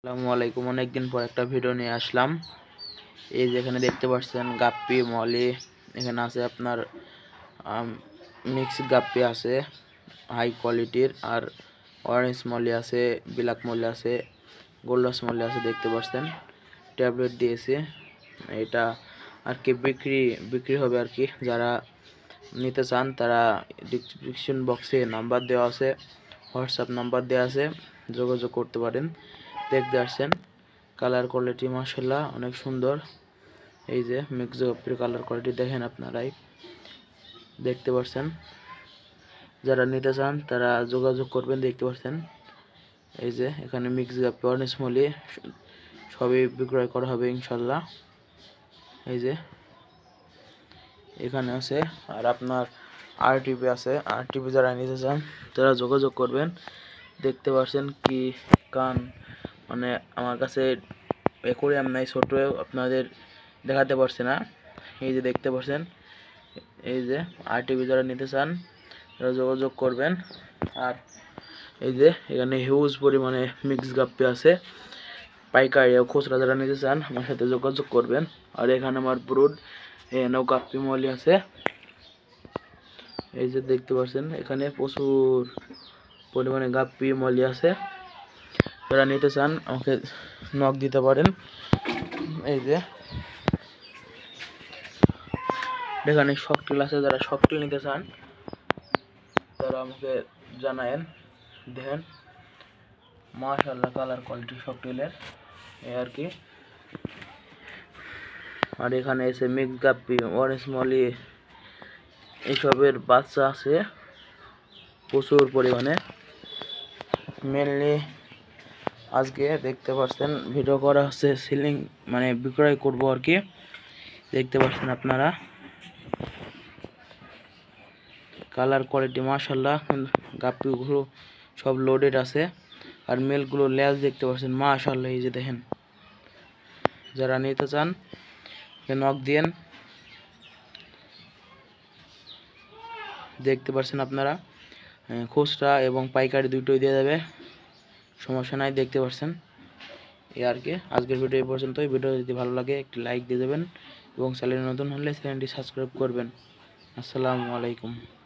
আসসালামু আলাইকুম। অনেকদিন পর একটা ভিডিও নিয়ে আসলাম। এই যেখানে দেখতে পাচ্ছেন গাপ্পি মলি, এখানে আছে আপনার মিক্স গাপ্পি আছে হাই কোয়ালিটির, আর অরেঞ্জ মলি আছে, ব্ল্যাক মলি আছে, গোল্ডাস মলি আছে। দেখতে পাচ্ছেন ট্যাবলেট দিয়েছে এটা আর কি বিক্রি হবে আর কি। যারা নিতে চান তারা ডিসক্রিপশন বক্সে নাম্বার দেওয়া আছে, হোয়াটসঅ্যাপ নাম্বার দেওয়া আছে, যোগাযোগ করতে পারেন। দেখতে আসছেন কালার কোয়ালিটি মাশাআল্লাহ অনেক সুন্দর। এই যে মিক্স গাপ্পির কালার কোয়ালিটি দেখেন, আপনারাই দেখতে পাচ্ছেন। যারা নিতে চান তারা যোগাযোগ করবেন। দেখতে পাচ্ছেন এই যে এখানে মিক্স গাপ্পি, অরেঞ্জ মলি সবই বিক্রয় করা হবে ইনশাল্লাহ। এই যে এখানে আছে, আর আপনার আরটিপি আছে। আরটিপি যারা নিতে চান তারা যোগাযোগ করবেন। দেখতে পাচ্ছেন কি কান, মানে আমার কাছে অ্যাকোয়ারিয়াম নাই, ছোট, আপনাদের দেখাতে পারছি না। এই যে দেখতে পাচ্ছেন, এই যে আরটিপি যারা নিতে চান তারা যোগাযোগ করবেন। আর এই যে এখানে হিউজ পরিমাণে মিক্স গাপ্পি আছে, পাইকারি ও খুচরা যারা নিতে চান আমার সাথে যোগাযোগ করবেন। আর এখানে আমার ব্রুড, এখানেও গাপ্পি মলি আছে। এই যে দেখতে পাচ্ছেন এখানে প্রচুর পরিমাণে গাপ্পি মলি আছে। যারা নিতে চান আমাকে নক দিতে পারেন। এই যে এখানে শকটেল আছে, যারা শকটেল নিতে চান তারা আমাকে জানায়েন। দেখেন মাশাআল্লাহ কালার কোয়ালিটি শকটেলের এই আর কি। আর এখানে এসে মিক্স গাপ্পি, অরেঞ্জ মলি এইসবের বাচ্চা আছে প্রচুর পরিমাণে। মেনলি আজকে দেখতে পাচ্ছেন ভিডিও করা হচ্ছে সিলিং, মানে বিক্রয় করব আর কি। দেখতে পাচ্ছেন আপনারা কালার কোয়ালিটি মাশাআল্লাহ। গাপ্পিগুলো সব লোডেড আছে, আর মেলগুলো লেজ দেখতে পাচ্ছেন মাশাআল্লাহ। এই যে দেখেন, যারা নিতে চান নক দিয়েন। দেখতে পাচ্ছেন আপনারা খুচরা এবং পাইকারি দুটোই দেওয়া যাবে, সমস্যা নাই। দেখতে পাচ্ছেন এই আর কি। আজকের ভিডিও এই পর্যন্তই। ভিডিও যদি ভালো লাগে একটি লাইক দিয়ে দেবেন এবং চ্যানেলে নতুন হলে চ্যানেলটি সাবস্ক্রাইব করবেন। আসসালামু আলাইকুম।